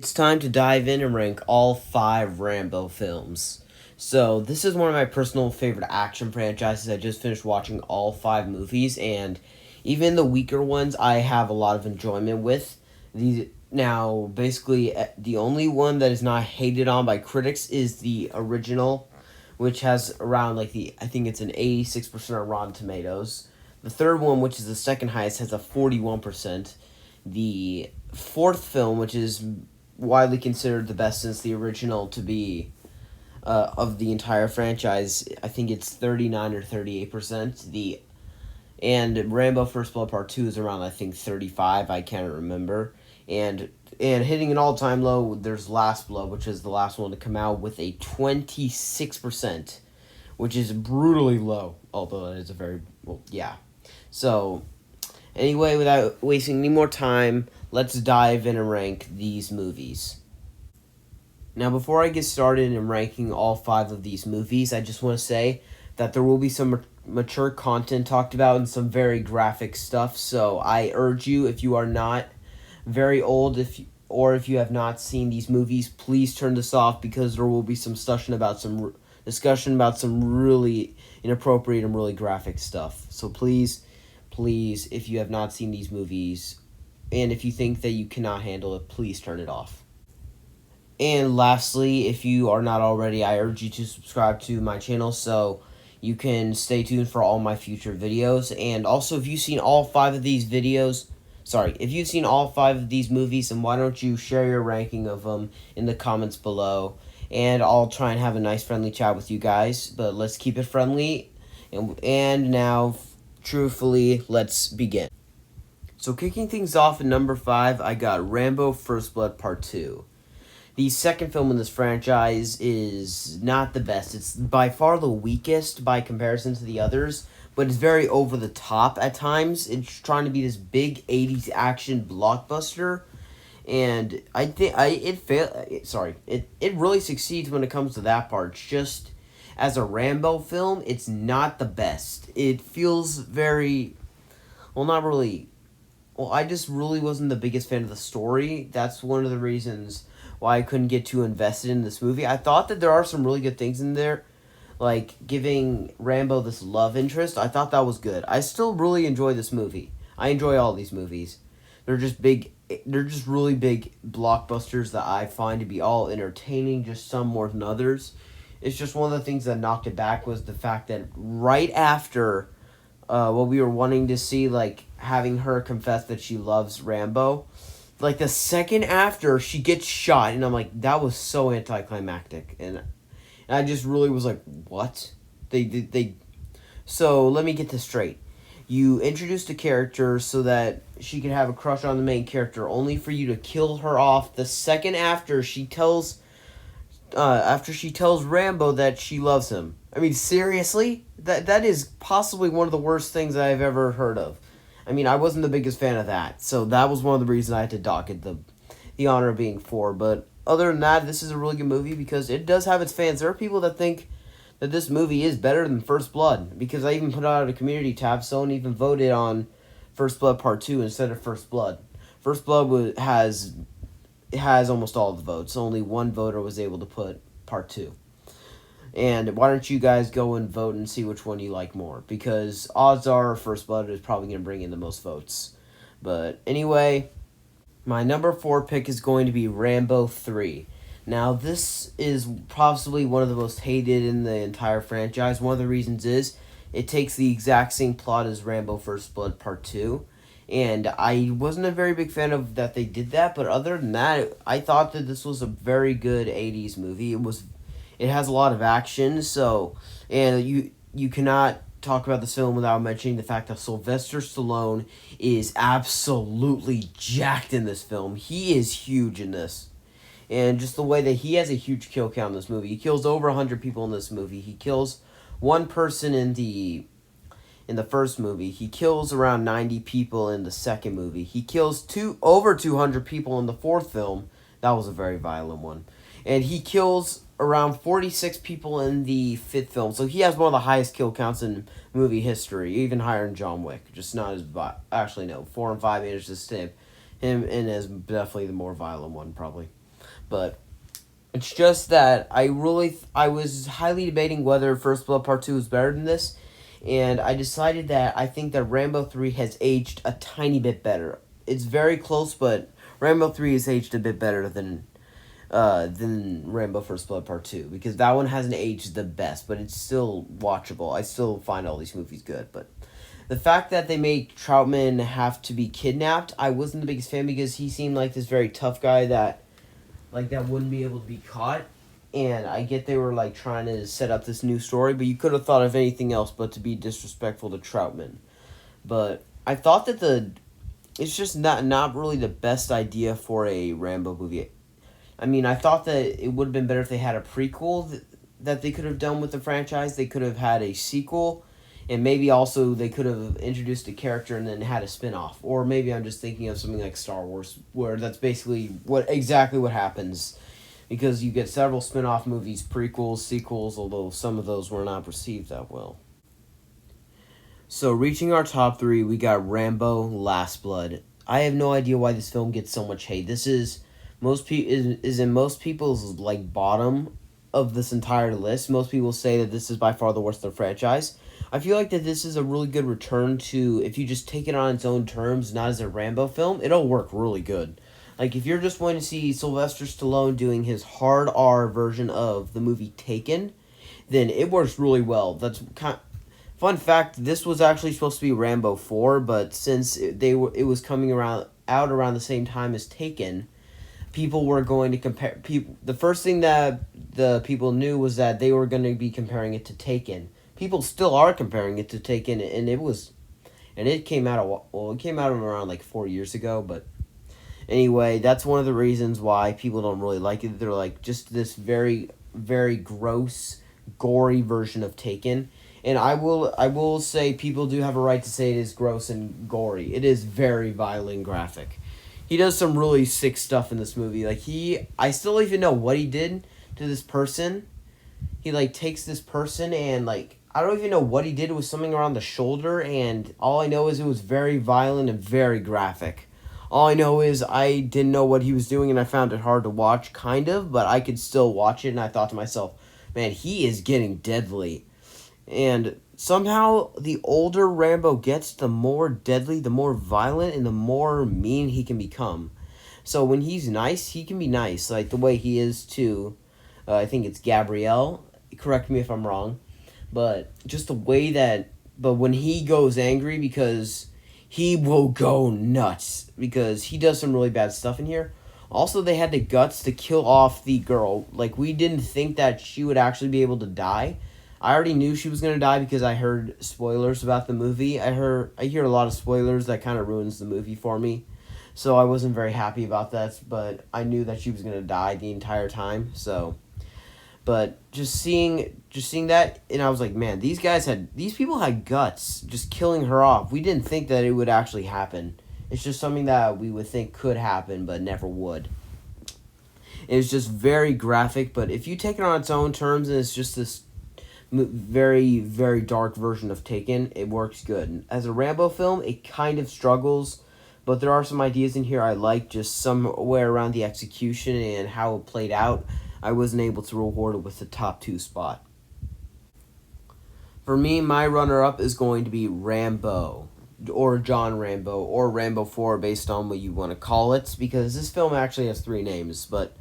It's time to dive in and rank all 5 Rambo films. So, this is one of my personal favorite action franchises. I just finished watching all 5 movies, and even the weaker ones I have a lot of enjoyment with. Basically, the only one that is not hated on by critics is the original, which has around, I think it's an 86% on Rotten Tomatoes. The third one, which is the second highest, has a 41%. The fourth film, which is widely considered the best since the original to be of the entire franchise. I think it's 39 or 38%. And Rambo First Blood Part 2 is around, I think, 35. I can't remember. And hitting an all-time low, there's Last Blood, which is the last one to come out, with a 26%, which is brutally low, although it is a very, well, yeah. So, anyway, without wasting any more time, let's dive in and rank these movies. Now, before I get started in ranking all 5 of these movies, I just want to say that there will be some mature content talked about and some very graphic stuff. So I urge you, if you are not very old, if you have not seen these movies, please turn this off, because there will be some discussion about some really inappropriate and really graphic stuff. So please, if you have not seen these movies, and if you think that you cannot handle it, please turn it off. And lastly, if you are not already, I urge you to subscribe to my channel so you can stay tuned for all my future videos. And also, if you've seen all 5 of these movies, then why don't you share your ranking of them in the comments below, and I'll try and have a nice friendly chat with you guys. But let's keep it friendly, and now, truthfully, let's begin. So, kicking things off at number 5, I got Rambo First Blood Part 2. The second film in this franchise is not the best. It's by far the weakest by comparison to the others, but it's very over the top at times. It's trying to be this big 80s action blockbuster, and I think it really succeeds when it comes to that part. It's just, as a Rambo film, it's not the best. It feels very, well, not really. Well, I just really wasn't the biggest fan of the story. That's one of the reasons why I couldn't get too invested in this movie. I thought that there are some really good things in there, like giving Rambo this love interest. I thought that was good. I still really enjoy this movie. I enjoy all these movies. They're just really big blockbusters that I find to be all entertaining, just some more than others. It's just one of the things that knocked it back was the fact that right after what we were wanting to see, like having her confess that she loves Rambo, like the second after she gets shot, and I'm like, that was so anticlimactic, and I just really was like, what? So let me get this straight. You introduced a character so that she could have a crush on the main character, only for you to kill her off the second after she tells Rambo that she loves him. I mean, seriously? That is possibly one of the worst things I've ever heard of. I mean, I wasn't the biggest fan of that, so that was one of the reasons I had to dock it the honor of being 4. But other than that, this is a really good movie because it does have its fans. There are people that think that this movie is better than First Blood, because I even put out a community tab. Someone even voted on First Blood Part 2 instead of First Blood. First Blood has almost all the votes. Only one voter was able to put Part 2. And why don't you guys go and vote and see which one you like more? Because odds are First Blood is probably going to bring in the most votes. But anyway, my number 4 pick is going to be Rambo 3. Now, this is possibly one of the most hated in the entire franchise. One of the reasons is it takes the exact same plot as Rambo First Blood Part 2. And I wasn't a very big fan of that they did that. But other than that, I thought that this was a very good 80s movie. It has a lot of action, and you cannot talk about this film without mentioning the fact that Sylvester Stallone is absolutely jacked in this film. He is huge in this. And just the way that he has a huge kill count in this movie. He kills over 100 people in this movie. He kills one person in the first movie. He kills around 90 people in the second movie. He kills over 200 people in the fourth film. That was a very violent one. And he kills around 46 people in the fifth film. So he has one of the highest kill counts in movie history, even higher than John Wick. Just not as actually no, 4 and 5 managed to stab him, and is definitely the more violent one, probably. But it's just that I was highly debating whether First Blood Part 2 was better than this, and I decided that I think that Rambo 3 has aged a tiny bit better. It's very close, but Rambo 3 has aged a bit better than Rambo First Blood Part 2, because that one hasn't aged the best, but it's still watchable. I still find all these movies good, but the fact that they make Troutman have to be kidnapped, I wasn't the biggest fan, because he seemed like this very tough guy that wouldn't be able to be caught. And I get they were like trying to set up this new story, but you could have thought of anything else but to be disrespectful to Troutman. But I thought that it's just not really the best idea for a Rambo movie. I mean, I thought that it would have been better if they had a prequel that they could have done with the franchise. They could have had a sequel, and maybe also they could have introduced a character and then had a spin-off. Or maybe I'm just thinking of something like Star Wars, where that's basically exactly what happens. Because you get several spin-off movies, prequels, sequels, although some of those were not received that well. So, reaching our top 3, we got Rambo: Last Blood. I have no idea why this film gets so much hate. This is in most people's bottom of this entire list. Most people say that this is by far the worst of the franchise. I feel like that this is a really good return to, if you just take it on its own terms, not as a Rambo film, it'll work really good. Like, if you're just going to see Sylvester Stallone doing his hard R version of the movie Taken, then it works really well. Fun fact, this was actually supposed to be Rambo 4, but since it was coming out around the same time as Taken, people were going to compare. The first thing that the people knew was that they were going to be comparing it to Taken. People still are comparing it to Taken, and it came out around 4 years ago, but anyway, that's one of the reasons why people don't really like it. They're like, just this very, very gross, gory version of Taken. And I will say people do have a right to say it is gross and gory. It is very violent and graphic. He does some really sick stuff in this movie. I still don't even know what he did to this person. He takes this person and I don't even know what he did. It was something around the shoulder, and all I know is it was very violent and very graphic. All I know is I didn't know what he was doing, and I found it hard to watch, kind of, but I could still watch it, and I thought to myself, man, he is getting deadly. And somehow, the older Rambo gets, the more deadly, the more violent, and the more mean he can become. So when he's nice, he can be nice, like the way he is to, I think it's Gabrielle, correct me if I'm wrong, but just the way that, but when he goes angry, because he will go nuts, because he does some really bad stuff in here. Also, they had the guts to kill off the girl. We didn't think that she would actually be able to die. I already knew she was going to die because I heard spoilers about the movie. I hear a lot of spoilers that kind of ruins the movie for me. So I wasn't very happy about that, but I knew that she was going to die the entire time. So, but just seeing that, and I was like, man, these people had guts just killing her off. We didn't think that it would actually happen. It's just something that we would think could happen, but never would. It was just very graphic, but if you take it on its own terms, and it's just this very, very dark version of Taken, it works good. As a Rambo film, it kind of struggles, but there are some ideas in here I like, just somewhere around the execution and how it played out. I wasn't able to reward it with the top 2 spot. For me, my runner-up is going to be Rambo, or John Rambo, or Rambo 4, based on what you want to call it, because this film actually has 3 names, but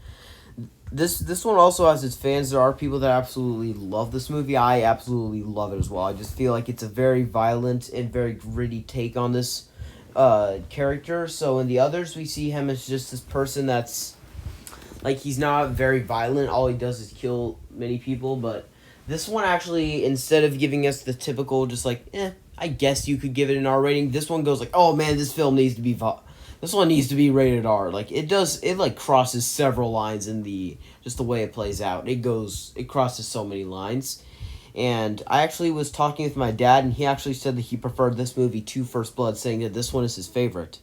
this one also has its fans. There are people that absolutely love this movie. I absolutely love it as well. I just feel like it's a very violent and very gritty take on this character. So in the others, we see him as just this person that's he's not very violent. All he does is kill many people. But this one actually, instead of giving us the typical I guess you could give it an R rating, this one goes oh man, this film needs to be this one needs to be rated R. It crosses several lines in the way it plays out. It crosses so many lines. And I actually was talking with my dad, and he actually said that he preferred this movie to First Blood, saying that this one is his favorite.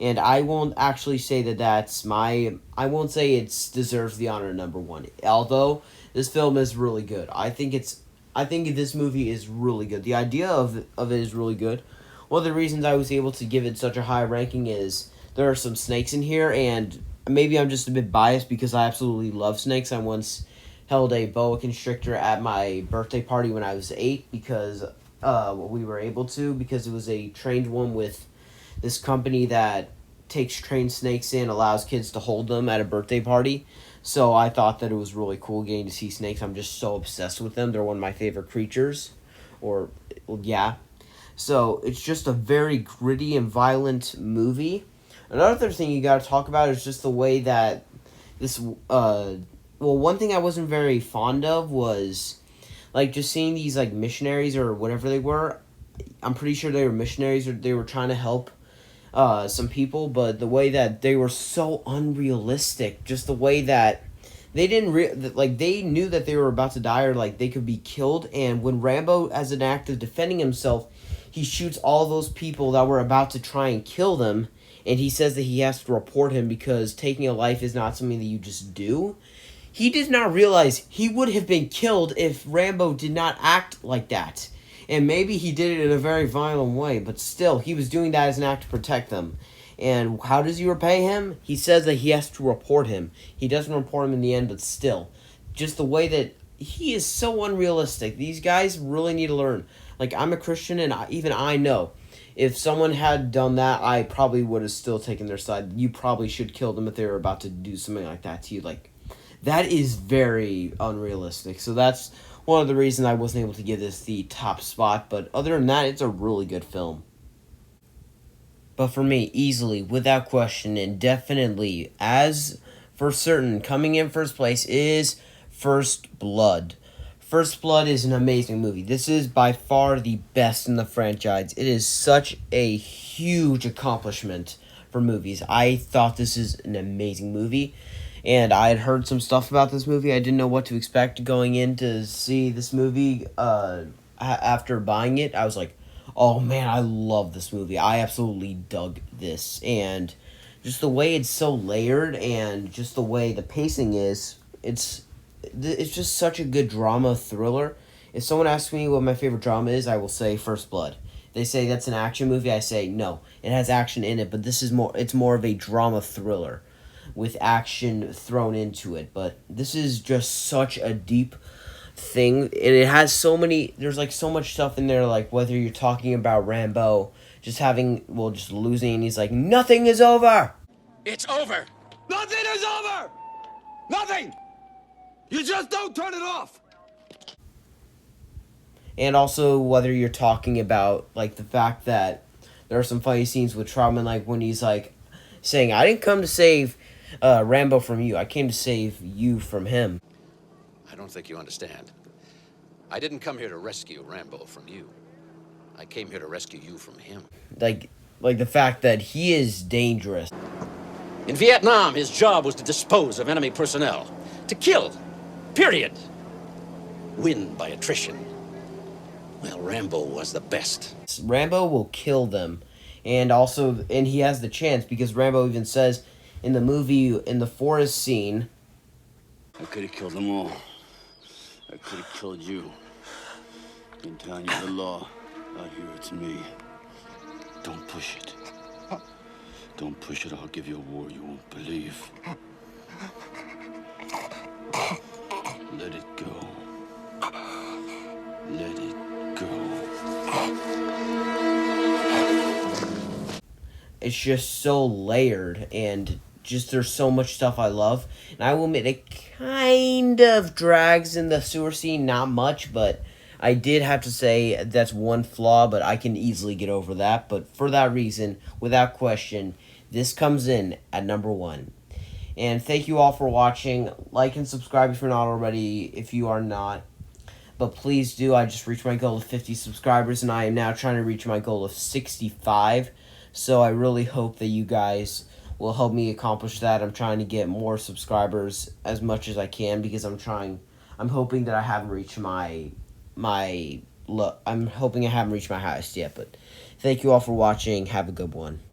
And I won't actually say I won't say it deserves the honor of number 1. Although this film is really good. I think this movie is really good. The idea of it is really good. One of the reasons I was able to give it such a high ranking is there are some snakes in here, and maybe I'm just a bit biased because I absolutely love snakes. I once held a boa constrictor at my birthday party when I was 8 because we were able to, because it was a trained one with this company that takes trained snakes in, allows kids to hold them at a birthday party. So I thought that it was really cool getting to see snakes. I'm just so obsessed with them. They're one of my favorite creatures. Or, well, yeah. So it's just a very gritty and violent movie. Another thing you got to talk about is just the way that this, one thing I wasn't very fond of was, like, just seeing these, like, missionaries or whatever they were. I'm pretty sure they were missionaries, or they were trying to help some people, but the way that they were so unrealistic, just the way that they didn't they knew that they were about to die, or like they could be killed, and when Rambo, as an act of defending himself, he shoots all those people that were about to try and kill them, and he says that he has to report him because taking a life is not something that you just do. He did not realize he would have been killed if Rambo did not act like that. And maybe he did it in a very violent way, but still, he was doing that as an act to protect them. And how does he repay him? He says that he has to report him. He doesn't report him in the end, but still. Just the way that he is so unrealistic. These guys really need to learn. Like, I'm a Christian, and even I know. If someone had done that, I probably would have still taken their side. You probably should kill them if they were about to do something like that to you. Like, that is very unrealistic. So that's one of the reasons I wasn't able to give this the top spot. But other than that, it's a really good film. But for me, easily, without question, and definitely, as for certain, coming in first place is First Blood. First Blood is an amazing movie. This is by far the best in the franchise. It is such a huge accomplishment for movies. I thought this is an amazing movie, and I had heard some stuff about this movie. I didn't know what to expect going in to see this movie. After buying it, I was like, oh man, I love this movie. I absolutely dug this, and just the way it's so layered, and just the way the pacing is, it's just such a good drama thriller. If someone asks me what my favorite drama is, I will say First Blood. They say that's an action movie, I say no. It has action in it, but it's more of a drama thriller with action thrown into it. But this is just such a deep thing, and it has there's like so much stuff in there, like whether you're talking about Rambo just losing, and he's like, nothing is over. It's over. Nothing is over. Nothing. You just don't turn it off. And also whether you're talking about like the fact that there are some funny scenes with Troutman, like when he's like saying, I didn't come to save Rambo from you, I came to save you from him. I don't think you understand. I didn't come here to rescue Rambo from you. I came here to rescue you from him. Like the fact that he is dangerous. In Vietnam, his job was to dispose of enemy personnel. To kill. Period. Win by attrition. Well, Rambo was the best. Rambo will kill them. And he has the chance, because Rambo even says in the movie, in the forest scene, I could have killed them all. I could have killed you. In town, you're the law. Out here, it's me. Don't push it. Don't push it, I'll give you a war you won't believe. Let it go. Let it go. it's just so layered, and just there's so much stuff I love. And I will admit, it kind of drags in the sewer scene, not much, but I did have to say that's one flaw, but I can easily get over that. But for that reason, without question, this comes in at number 1. And thank you all for watching. Like and subscribe if you're not already, if you are not. But please do. I just reached my goal of 50 subscribers, and I am now trying to reach my goal of 65. So I really hope that you guys will help me accomplish that. I'm trying to get more subscribers as much as I can, because I'm hoping that I haven't reached I'm hoping I haven't reached my highest yet. But thank you all for watching. Have a good one.